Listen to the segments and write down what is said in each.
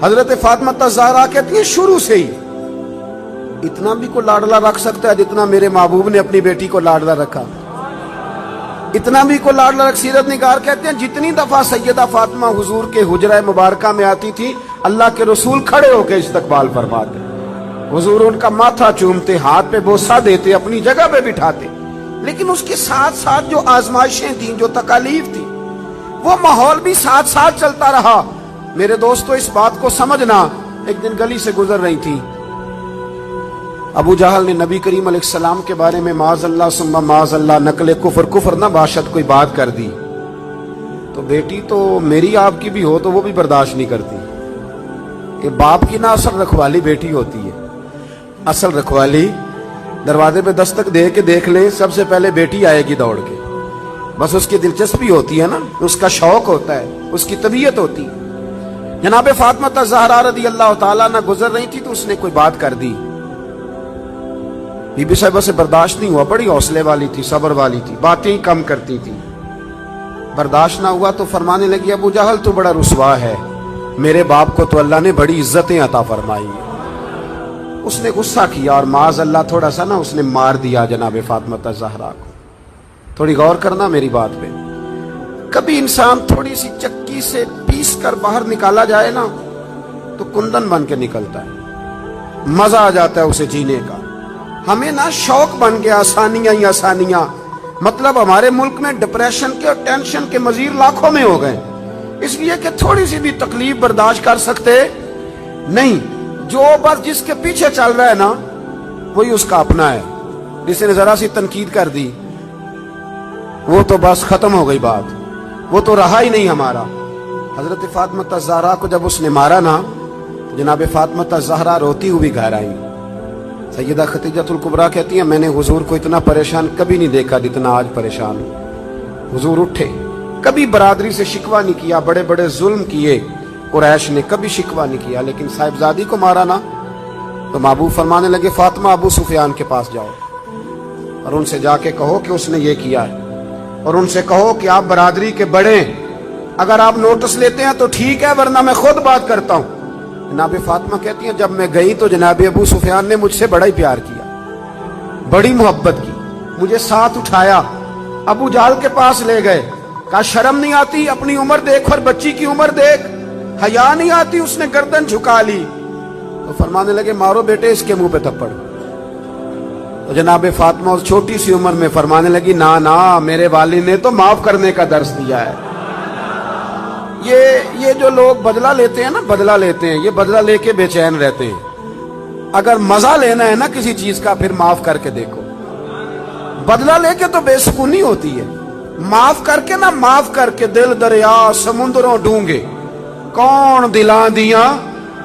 حضرت فاطمہ زہرا کہتی ہیں شروع سے ہی اتنا بھی کو لاڈلا رکھ سکتا ہے جتنا میرے محبوب نے اپنی بیٹی کو لاڈلا رکھا. اتنا بھی کو لاڈلا رکھ. سیرت نگار کہتے ہیں جتنی دفعہ سیدہ فاطمہ حضور کے حجرہ مبارکہ میں آتی تھی اللہ کے رسول کھڑے ہو کے استقبال فرماتے. حضور ان کا ماتھا چومتے, ہاتھ پہ بوسہ دیتے, اپنی جگہ پہ بٹھاتے. لیکن اس کے ساتھ ساتھ جو آزمائشیں تھیں, جو تکالیف تھی, وہ ماحول بھی ساتھ ساتھ چلتا رہا. میرے دوستو اس بات کو سمجھنا. ایک دن گلی سے گزر رہی تھی, ابو جہل نے نبی کریم علیہ السلام کے بارے میں معاذ اللہ ثم معاذ اللہ نقل کفر نہ باشد کوئی بات کر دی. تو بیٹی تو میری آپ کی بھی ہو تو وہ بھی برداشت نہیں کرتی کہ باپ کی نہ اصل رکھوالی بیٹی ہوتی ہے. اصل رکھوالی دروازے پہ دستک دے کے دیکھ لیں, سب سے پہلے بیٹی آئے گی دوڑ کے. بس اس کی دلچسپی ہوتی ہے نا, اس کا شوق ہوتا ہے, اس کی طبیعت ہوتی ہے. جناب فاطمہ زہرا رضی اللہ تعالیٰ نہ گزر رہی تھی تو اس نے کوئی بات کر دی. بی بی صاحبہ سے برداشت نہیں ہوا, بڑی حوصلے والی تھی, صبر والی تھی, باتیں کم کرتی تھی. برداشت نہ ہوا تو فرمانے لگی ابو جہل تو بڑا رسوا ہے, میرے باپ کو تو اللہ نے بڑی عزتیں عطا فرمائی. اس نے غصہ کیا اور معاذ اللہ تھوڑا سا نا اس نے مار دیا جناب فاطمہ زہرا کو. تھوڑی غور کرنا میری بات پہ. کبھی انسان تھوڑی سی چکی سے پیس کر باہر نکالا جائے نا تو کندن بن کے نکلتا ہے, مزہ آ جاتا ہے اسے جینے کا. ہمیں نا شوق بن گیا آسانیاں ہی آسانیاں. مطلب ہمارے ملک میں ڈپریشن کے اور ٹینشن کے مزید لاکھوں میں ہو گئے, اس لیے کہ تھوڑی سی بھی تکلیف برداشت کر سکتے نہیں. جو بس جس کے پیچھے چل رہا ہے نا وہی اس کا اپنا ہے. جس نے ذرا سی تنقید کر دی وہ تو بس ختم ہو گئی بات, وہ تو رہا ہی نہیں ہمارا. حضرت فاطمہ زہرا کو جب اس نے مارا نا تو جناب فاطمہ زہرا روتی ہوئی گھر آئی. سیدہ خدیجہ الکبریٰ کہتی ہیں میں نے حضور کو اتنا پریشان کبھی نہیں دیکھا جتنا آج پریشان ہوں. حضور اٹھے, کبھی برادری سے شکوہ نہیں کیا, بڑے بڑے ظلم کیے قریش نے, کبھی شکوہ نہیں کیا, لیکن صاحبزادی کو مارا نا تو محبوب فرمانے لگے فاطمہ ابو سفیان کے پاس جاؤ اور ان سے جا کے کہو کہ اس نے یہ کیا ہے, اور ان سے کہو کہ آپ برادری کے بڑے, اگر آپ نوٹس لیتے ہیں تو ٹھیک ہے ورنہ میں خود بات کرتا ہوں. جناب فاطمہ کہتی ہیں جب میں گئی تو جناب ابو سفیان نے مجھ سے بڑا ہی پیار کیا, بڑی محبت کی, مجھے ساتھ اٹھایا, ابو جہل کے پاس لے گئے, کہا شرم نہیں آتی, اپنی عمر دیکھ اور بچی کی عمر دیکھ, حیا نہیں آتی. اس نے گردن جھکا لی تو فرمانے لگے مارو بیٹے اس کے منہ پہ تھپڑ. تو جناب فاطمہ اس چھوٹی سی عمر میں فرمانے لگی نا میرے والد نے تو معاف کرنے کا درس دیا ہے. یہ جو لوگ بدلہ لیتے ہیں نا, بدلہ لیتے ہیں, یہ بدلہ لے کے بے چین رہتے ہیں. اگر مزہ لینا ہے نا کسی چیز کا پھر معاف کر کے دیکھو. بدلہ لے کے تو بے سکونی ہوتی ہے, معاف کر کے نا, معاف کر کے دل دریا سمندروں ڈونگے کون دلاں دیاں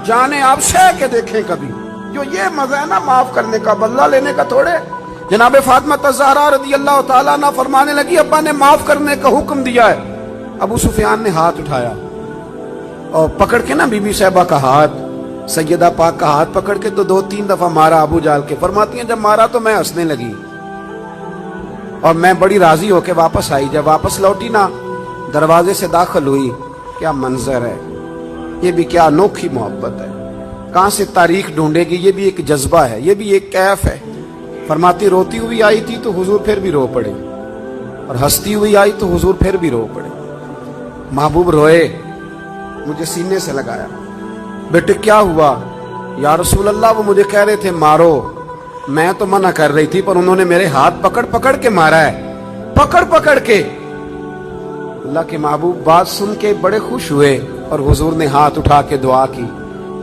جانے آپ سہ کے دیکھیں کبھی. جو یہ مزہ ہے نا معاف کرنے کا, بدلہ لینے کا تھوڑے. جناب فاطمہ زہرا رضی اللہ تعالیٰ عنہ فرمانے لگی ابا نے معاف کرنے کا حکم دیا ہے. ابو سفیان نے ہاتھ اٹھایا اور پکڑ کے نا بی بی صاحبہ کا ہاتھ, سیدہ پاک کا ہاتھ پکڑ کے تو 2-3 دفعہ مارا ابو جہل کے. فرماتی ہیں جب مارا تو میں ہنسنے لگی اور میں بڑی راضی ہو کے واپس آئی. جب واپس لوٹی نا دروازے سے داخل ہوئی, کیا منظر ہے, یہ بھی کیا انوکھی محبت ہے. کہاں سے تاریخ ڈھونڈے گی, یہ بھی ایک جذبہ ہے, یہ بھی ایک کیف ہے. فرماتی روتی ہوئی آئی تھی تو حضور پھر بھی رو پڑے, اور ہنستی ہوئی آئی تو حضور پھر بھی رو پڑے. محبوب روئے, مجھے سینے سے لگایا, بیٹے کیا ہوا؟ یا رسول اللہ وہ مجھے کہہ رہے تھے مارو, میں تو منع کر رہی تھی پر انہوں نے میرے ہاتھ پکڑ کے مارا ہے, پکڑ کے. اللہ کے محبوب بات سن کے بڑے خوش ہوئے اور حضور نے ہاتھ اٹھا کے دعا کی,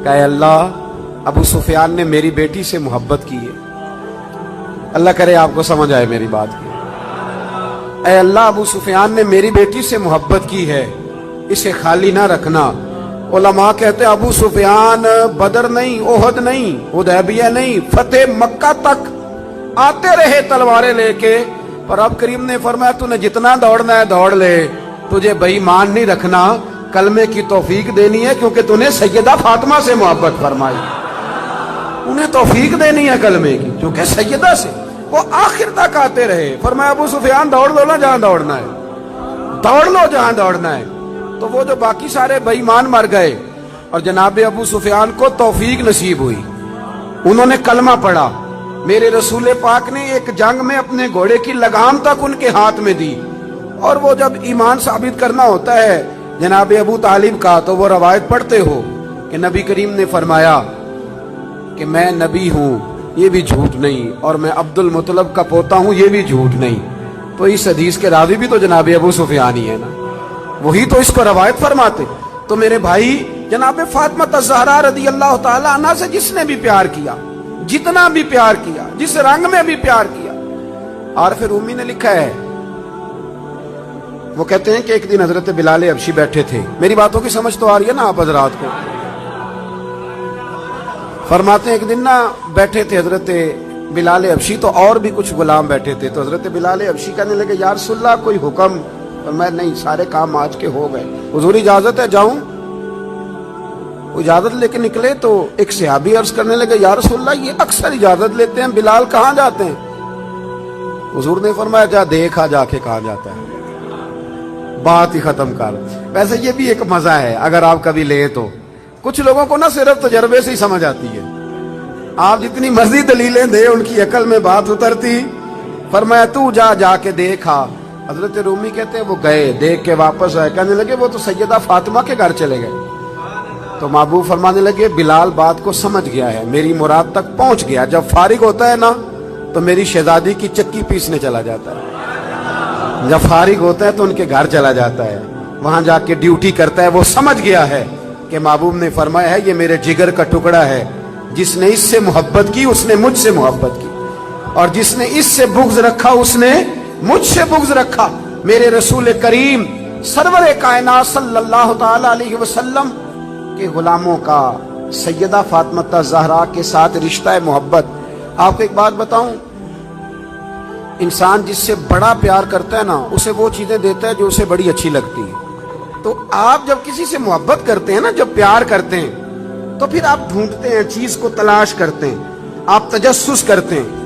کہ اے اللہ ابو سفیان نے میری بیٹی سے محبت کی ہے. اللہ کرے آپ کو سمجھ آئے میری بات کی. اے اللہ ابو سفیان نے میری بیٹی سے محبت کی ہے, اسے خالی نہ رکھنا. علماء کہتے ابو سفیان بدر نہیں, احد نہیں, حدیبیہ نہیں, فتح مکہ تک آتے رہے تلواریں لے کے, پر اب کریم نے فرمایا تو نے جتنا دوڑنا ہے دوڑ لے, تجھے بے ایمان نہیں رکھنا, کلمے کی توفیق دینی ہے کیونکہ تو نے سیدہ فاطمہ سے محبت فرمائی, انہیں توفیق دینی ہے کلمے کی کیونکہ سیدہ سے. وہ آخر تک آتے رہے. فرمایا ابو سفیان دوڑ لو نا جہاں دوڑنا ہے, دوڑ لو جہاں دوڑنا ہے. تو وہ جو باقی سارے بے ایمان مر گئے اور جناب ابو سفیان کو توفیق نصیب ہوئی، انہوں نے کلمہ پڑھا، میرے رسول پاک نے ایک جنگ میں اپنے گھوڑے کی لگام تک ان کے ہاتھ میں دی، اور وہ جب ایمان ثابت کرنا ہوتا ہے جناب ابو طالب کا تو وہ روایت پڑھتے ہو کہ نبی کریم نے فرمایا کہ میں نبی ہوں یہ بھی جھوٹ نہیں، اور میں عبد المطلب کا پوتا ہوں یہ بھی جھوٹ نہیں، تو اس حدیث کے راوی بھی تو جناب ابو سفیان ہی ہے نا، وہی تو اس کو روایت فرماتے۔ تو میرے بھائی جناب فاطمہ الزہرا رضی اللہ تعالی عنہ سے جس نے بھی پیار کیا، جتنا بھی پیار کیا، جس رنگ میں بھی پیار کیا، عارف رومی نے لکھا ہے، وہ کہتے ہیں کہ ایک دن حضرت بلال حبشی بیٹھے تھے، میری باتوں کی سمجھ تو آ رہی ہے نا آپ حضرات کو؟ فرماتے ہیں ایک دن نا بیٹھے تھے حضرت بلال حبشی، تو اور بھی کچھ غلام بیٹھے تھے، تو حضرت بلال حبشی کہنے لگے یا رسول اللہ کوئی حکم؟ اور میں نہیں، سارے کام آج کے ہو گئے، حضور اجازت ہے جاؤں؟ اجازت لے کے نکلے تو ایک صحابی عرض کرنے لگے یا رسول اللہ یہ اکثر اجازت لیتے ہیں، بلال کہاں جاتے ہیں؟ حضور نے فرمایا جا دیکھا جا کے کہاں جاتا ہے، بات ہی ختم کر۔ ویسے یہ بھی ایک مزہ ہے اگر آپ کبھی لیں تو، کچھ لوگوں کو نا صرف تجربے سے ہی سمجھ آتی ہے، آپ جتنی مرضی دلیلیں دیں ان کی عقل میں بات اترتی۔ فرمایا تو جا جا کے دیکھا۔ حضرت رومی کہتے ہیں وہ گئے، دیکھ کے واپس آئے، کہنے لگے وہ تو سیدہ فاطمہ کے گھر چلے گئے۔ تو محبوب فرمانے لگے بلال بات کو سمجھ گیا ہے، میری مراد تک پہنچ گیا، جب فارغ ہوتا ہے نا تو میری شہزادی کی چکی پیسنے چلا جاتا ہے، جب فارغ ہوتا ہے تو ان کے گھر چلا جاتا ہے، وہاں جا کے ڈیوٹی کرتا ہے۔ وہ سمجھ گیا ہے کہ محبوب نے فرمایا ہے یہ میرے جگر کا ٹکڑا ہے، جس نے اس سے محبت کی اس نے مجھ سے محبت کی، اور جس نے اس سے بغض رکھا اس نے مجھ سے بغض رکھا۔ میرے رسول کریم سرور کائنات صلی اللہ تعالی علیہ وسلم کے غلاموں کا سیدہ فاطمہ الزہرا کے ساتھ رشتہ محبت۔ آپ کو ایک بات بتاؤں، انسان جس سے بڑا پیار کرتا ہے نا اسے وہ چیزیں دیتا ہے جو اسے بڑی اچھی لگتی ہیں۔ تو آپ جب کسی سے محبت کرتے ہیں نا، جب پیار کرتے ہیں تو پھر آپ ڈھونڈتے ہیں، چیز کو تلاش کرتے ہیں، آپ تجسس کرتے ہیں۔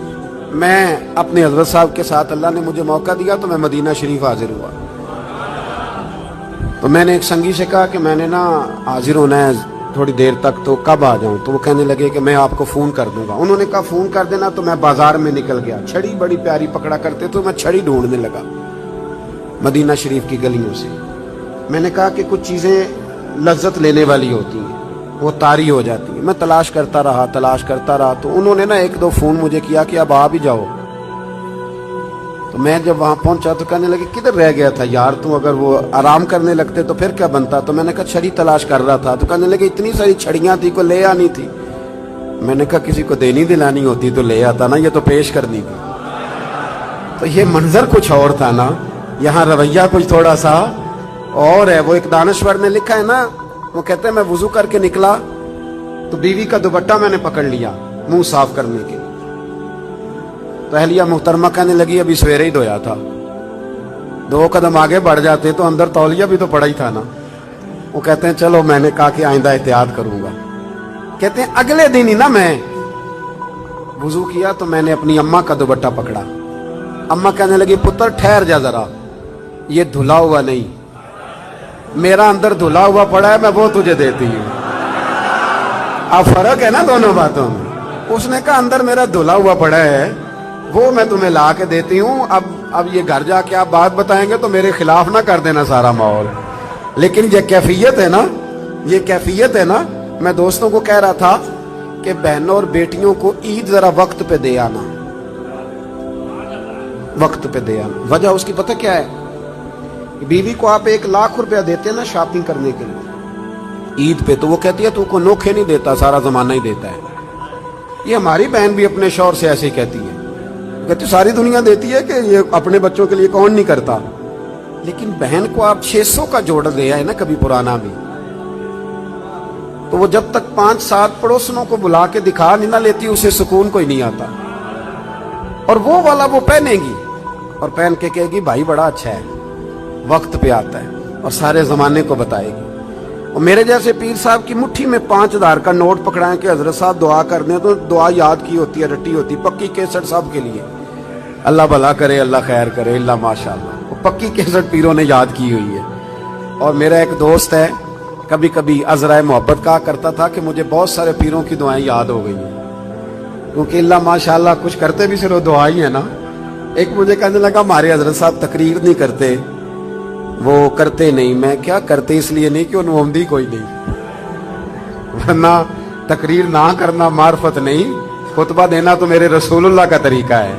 میں اپنے حضرت صاحب کے ساتھ اللہ نے مجھے موقع دیا تو میں مدینہ شریف حاضر ہوا، تو میں نے ایک سنگی سے کہا کہ میں نے نا حاضر ہونا ہے تھوڑی دیر تک، تو کب آ جاؤں؟ تو وہ کہنے لگے کہ میں آپ کو فون کر دوں گا۔ انہوں نے کہا فون کر دینا، تو میں بازار میں نکل گیا، چھڑی بڑی پیاری پکڑا کرتے تو میں چھڑی ڈھونڈنے لگا مدینہ شریف کی گلیوں سے۔ میں نے کہا کہ کچھ چیزیں لذت لینے والی ہوتی ہیں وہ طاری ہو جاتی ہیں، میں تلاش کرتا رہا، تو انہوں نے نا ایک دو فون مجھے کیا کہ اب آ بھی جاؤ۔ تو میں جب وہاں پہنچا تو کہنے لگے کدھر رہ گیا تھا یار تو، اگر وہ آرام کرنے لگتے تو پھر کیا بنتا؟ تو میں نے کہا چھڑی تلاش کر رہا تھا۔ تو کہنے لگے اتنی ساری چھڑیاں تھی کوئی لے آنی تھی؟ میں نے کہا کسی کو دینی دلانی ہوتی تو لے آتا نا، یہ تو پیش کرنی تھی۔ تو یہ منظر کچھ اور تھا نا، یہاں رویہ کچھ تھوڑا سا اور ہے۔ وہ ایک دانشور نے لکھا ہے نا، وہ کہتے ہیں میں وضو کر کے نکلا تو بیوی کا دوپٹہ میں نے پکڑ لیا منہ صاف کرنے کے، تو اہلیہ محترمہ کہنے لگی ابھی سویرے ہی دھویا تھا۔ 2 قدم آگے بڑھ جاتے تو اندر تولیہ بھی تو پڑا ہی تھا نا۔ وہ کہتے ہیں چلو میں نے کہا کہ آئندہ احتیاط کروں گا۔ کہتے ہیں اگلے دن ہی نا میں وضو کیا تو میں نے اپنی اماں کا دوپٹہ پکڑا، اماں کہنے لگی پتر ٹھہر جا ذرا، یہ دھلا ہوا نہیں، میرا اندر دھلا ہوا پڑا ہے، میں وہ تجھے دیتی ہوں۔ اب فرق ہے نا دونوں باتوں میں۔ اس نے کہا اندر میرا دھلا ہوا پڑا ہے وہ میں تمہیں لا کے دیتی ہوں، اب یہ گھر جا کے آپ بات بتائیں گے تو میرے خلاف نہ کر دینا سارا ماحول۔ لیکن یہ کیفیت ہے نا، یہ کیفیت ہے نا۔ میں دوستوں کو کہہ رہا تھا کہ بہنوں اور بیٹیوں کو عید ذرا وقت پہ دے آنا، وقت پہ دے آنا۔ وجہ اس کی پتہ کیا ہے؟ بیوی کو آپ 1 لاکھ روپیہ دیتے ہیں نا شاپنگ کرنے کے لیے عید پہ، تو وہ کہتی ہے تو کو نوکھے نہیں دیتا، سارا زمانہ ہی دیتا ہے۔ یہ ہماری بہن بھی اپنے شوہر سے ایسے ہی کہتی ہے، کہتی ساری دنیا دیتی ہے کہ یہ اپنے بچوں کے لیے کون نہیں کرتا۔ لیکن بہن کو آپ 600 کا جوڑا دے آئے نا کبھی پرانا بھی، تو وہ جب تک 5-7 پڑوسنوں کو بلا کے دکھا نہیں نہ لیتی اسے سکون کوئی نہیں آتا، اور وہ والا وہ پہنے گی اور پہن کے کہے گی بھائی بڑا اچھا ہے، وقت پہ آتا ہے، اور سارے زمانے کو بتائے گی۔ اور میرے جیسے پیر صاحب کی مٹھی میں 5000 کا نوٹ پکڑائیں کہ حضرت صاحب دعا کر دیں، تو دعا یاد کی ہوتی ہے، رٹی ہوتی، پکی کیسٹ صاحب کے لیے، اللہ بھلا کرے اللہ خیر کرے اللہ ماشاء اللہ، وہ پکی کیسٹ پیروں نے یاد کی ہوئی ہے۔ اور میرا ایک دوست ہے کبھی کبھی عذرائے محبت کہا کرتا تھا کہ مجھے بہت سارے پیروں کی دعائیں یاد ہو گئی ہیں، کیونکہ اللہ ماشاءاللہ کچھ کرتے بھی صرف دعا ہی ہے نا۔ ایک مجھے کہنے لگا ہمارے حضرت صاحب تقریر نہیں کرتے، وہ کرتے نہیں۔ میں کیا کرتے اس لیے نہیں کہ انہوں عمدی کوئی نہیں، ورنہ تقریر نہ کرنا معرفت نہیں، خطبہ دینا تو میرے رسول اللہ کا طریقہ ہے،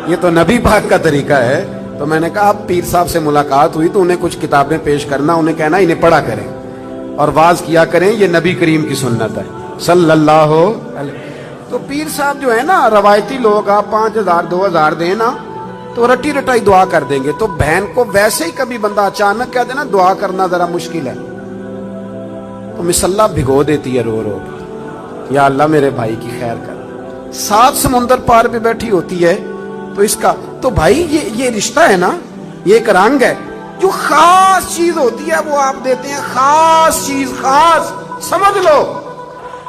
یہ تو نبی پاک کا طریقہ ہے۔ تو میں نے کہا اب پیر صاحب سے ملاقات ہوئی تو انہیں کچھ کتابیں پیش کرنا، انہیں کہنا انہیں پڑھا کریں اور واز کیا کریں، یہ نبی کریم کی سنت ہے صلی اللہ علیہ۔ تو پیر صاحب جو ہے نا روایتی لوگ، آپ 5000 2000 دیں نا تو رٹی رٹائی دعا کر دیں گے۔ تو بہن کو ویسے ہی کبھی بندہ اچانک کہہ دے نا دعا کرنا ذرا مشکل ہے تو مسلح بھگو دیتی ہے رو رو، یا اللہ میرے بھائی کی خیر کر۔ 7 سمندر پار پہ بیٹھی ہوتی ہے تو اس کا تو بھائی یہ رشتہ ہے نا، یہ ایک رنگ ہے، جو خاص چیز ہوتی ہے وہ آپ دیتے ہیں، خاص چیز، خاص سمجھ لو۔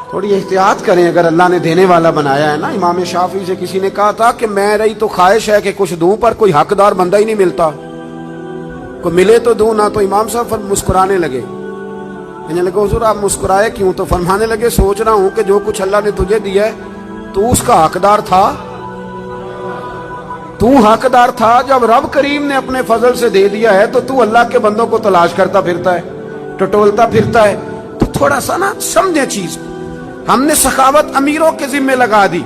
تھوڑی احتیاط کریں اگر اللہ نے دینے والا بنایا ہے نا۔ امام شافعی سے کسی نے کہا تھا کہ میں رہی تو خواہش ہے کہ کچھ دوں پر کوئی حقدار بندہ ہی نہیں ملتا، کوئی ملے تو دوں نہ۔ تو امام صاحب مسکرانے لگے، کہنے لگے حضور آپ مسکرائے کیوں؟ تو فرمانے لگے سوچ رہا ہوں کہ جو کچھ اللہ نے تجھے دیا ہے تو اس کا حقدار تھا، تو حقدار تھا۔ جب رب کریم نے اپنے فضل سے دے دیا ہے تو تو اللہ کے بندوں کو تلاش کرتا پھرتا ہے، ٹٹولتا پھرتا ہے۔ تو تھوڑا سا نا سمجھے چیز۔ ہم نے سخاوت امیروں کے ذمہ لگا دی۔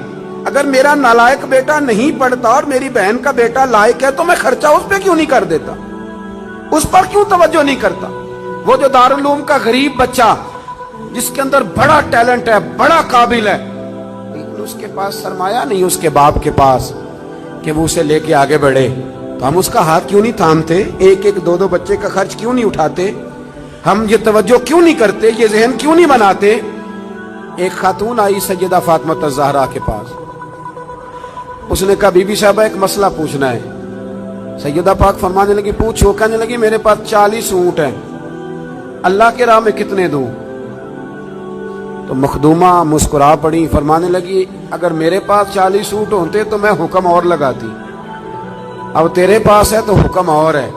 اگر میرا نالائق بیٹا نہیں پڑھتا اور میری بہن کا بیٹا لائق ہے تو میں خرچہ اس پہ کیوں نہیں کر دیتا، اس پر کیوں توجہ نہیں کرتا؟ وہ جو دارالعلوم کا غریب بچہ جس کے اندر بڑا ٹیلنٹ ہے، بڑا قابل ہے، لیکن اس کے پاس سرمایہ نہیں اس کے باپ کے پاس کہ وہ اسے لے کے آگے بڑھے، تو ہم اس کا ہاتھ کیوں نہیں تھامتے؟ ایک ایک دو دو بچے کا خرچ کیوں نہیں اٹھاتے؟ ہم یہ توجہ کیوں نہیں کرتے؟ یہ ذہن کیوں نہیں بناتے؟ ایک خاتون آئی سیدہ فاطمہ الزہرا کے پاس، اس نے کہا بی بی صاحبہ ایک مسئلہ پوچھنا ہے۔ سیدہ پاک فرمانے لگی پوچھو۔ کہنے لگی میرے پاس 40 اونٹ ہیں، اللہ کے راہ میں کتنے دوں؟ تو مخدومہ مسکرا پڑی، فرمانے لگی اگر میرے پاس 40 اونٹ ہوتے تو میں حکم اور لگاتی، اب تیرے پاس ہے تو حکم اور ہے۔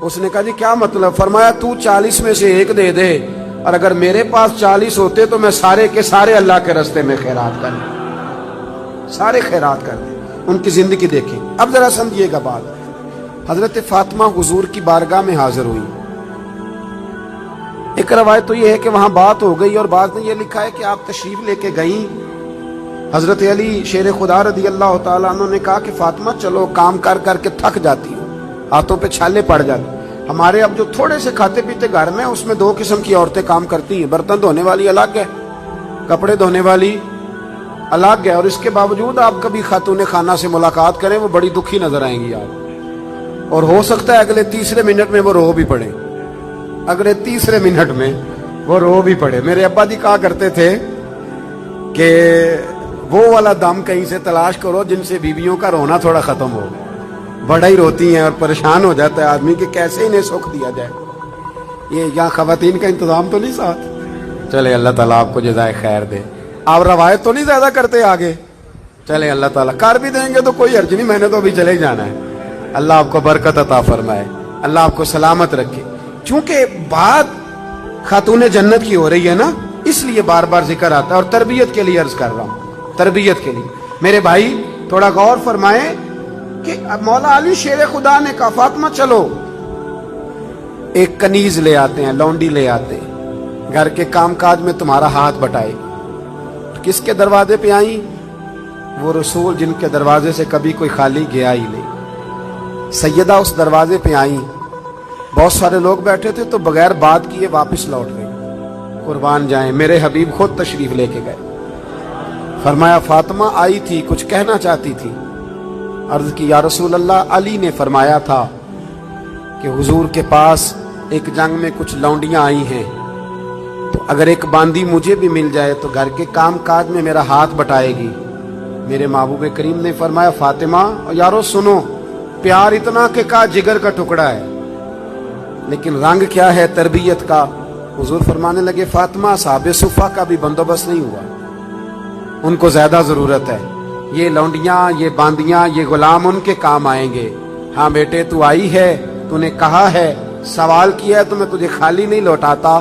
اس نے کہا جی کیا مطلب؟ فرمایا تو 40 میں سے ایک دے دے، اور اگر میرے پاس 40 ہوتے تو میں سارے کے سارے اللہ کے راستے میں خیرات کر دیں، سارے خیرات کر دیں۔ ان کی زندگی دیکھیں۔ اب ذرا سمجھیے گا بات۔ حضرت فاطمہ حضور کی بارگاہ میں حاضر ہوئی۔ ایک روایت تو یہ ہے کہ وہاں بات ہو گئی، اور بعض نے یہ لکھا ہے کہ آپ تشریف لے کے گئیں۔ حضرت علی شیر خدا رضی اللہ تعالیٰ عنہ نے کہا کہ فاطمہ چلو، کام کر کر کے تھک جاتی ہو، ہاتھوں پہ چھالے پڑ جاتے۔ ہمارے اب جو تھوڑے سے کھاتے پیتے گھر میں، اس میں 2 قسم کی عورتیں کام کرتی ہیں، برتن دھونے والی الگ ہے، کپڑے دھونے والی الگ ہے، اور اس کے باوجود آپ کبھی خاتون خانہ سے ملاقات کریں وہ بڑی دکھی نظر آئیں گی آپ، اور ہو سکتا ہے اگلے تیسرے منٹ میں وہ رو بھی پڑے، اگلے تیسرے منٹ میں وہ رو بھی پڑے۔ میرے ابا جی کہا کرتے تھے کہ وہ والا دم کہیں سے تلاش کرو جن سے بیویوں کا رونا تھوڑا ختم ہو، بڑا ہی روتی ہیں اور پریشان ہو جاتا ہے آدمی کہ کیسے انہیں سکھ دیا جائے۔ یہ یہاں خواتین کا انتظام تو نہیں ساتھ؟ چلے اللہ تعالیٰ آپ کو جزائے خیر دے۔ آپ روایت تو نہیں زیادہ کرتے آگے؟ چلے اللہ تعالیٰ کر بھی دیں گے تو کوئی حرج نہیں، میں نے تو ابھی چلے جانا ہے۔ اللہ آپ کو برکت عطا فرمائے، اللہ آپ کو سلامت رکھے۔ چونکہ بات خاتون جنت کی ہو رہی ہے نا، اس لیے بار بار ذکر آتا ہے، اور تربیت کے لیے عرض کر رہا ہوں، تربیت کے لیے۔ میرے بھائی تھوڑا غور فرمائیں کہ مولا علی شیر خدا نے کہا فاطمہ چلو، ایک کنیز لے آتے ہیں، لونڈی لے آتے ہیں، گھر کے کام کاج میں تمہارا ہاتھ بٹائے۔ کس کے دروازے پہ آئیں؟ وہ رسول جن کے دروازے سے کبھی کوئی خالی گیا ہی نہیں۔ سیدہ اس دروازے پہ آئیں، بہت سارے لوگ بیٹھے تھے تو بغیر بات کیے واپس لوٹ گئے۔ قربان جائیں، میرے حبیب خود تشریف لے کے گئے۔ فرمایا فاطمہ آئی تھی، کچھ کہنا چاہتی تھی۔ عرض کی یا رسول اللہ، علی نے فرمایا تھا کہ حضور کے پاس ایک جنگ میں کچھ لونڈیاں آئی ہیں، تو اگر ایک باندی مجھے بھی مل جائے تو گھر کے کام کاج میں میرا ہاتھ بٹائے گی۔ میرے محبوب کریم نے فرمایا فاطمہ یارو سنو، پیار اتنا کہ کا جگر کا ٹکڑا ہے، لیکن رنگ کیا ہے تربیت کا۔ حضور فرمانے لگے فاطمہ صحابہ صفہ کا بھی بندوبست نہیں ہوا، ان کو زیادہ ضرورت ہے، یہ لونڈیاں، یہ باندیاں، یہ غلام ان کے کام آئیں گے۔ ہاں بیٹے تو آئی ہے، تو نے کہا ہے، سوال کیا ہے تو میں تجھے خالی نہیں لوٹاتا،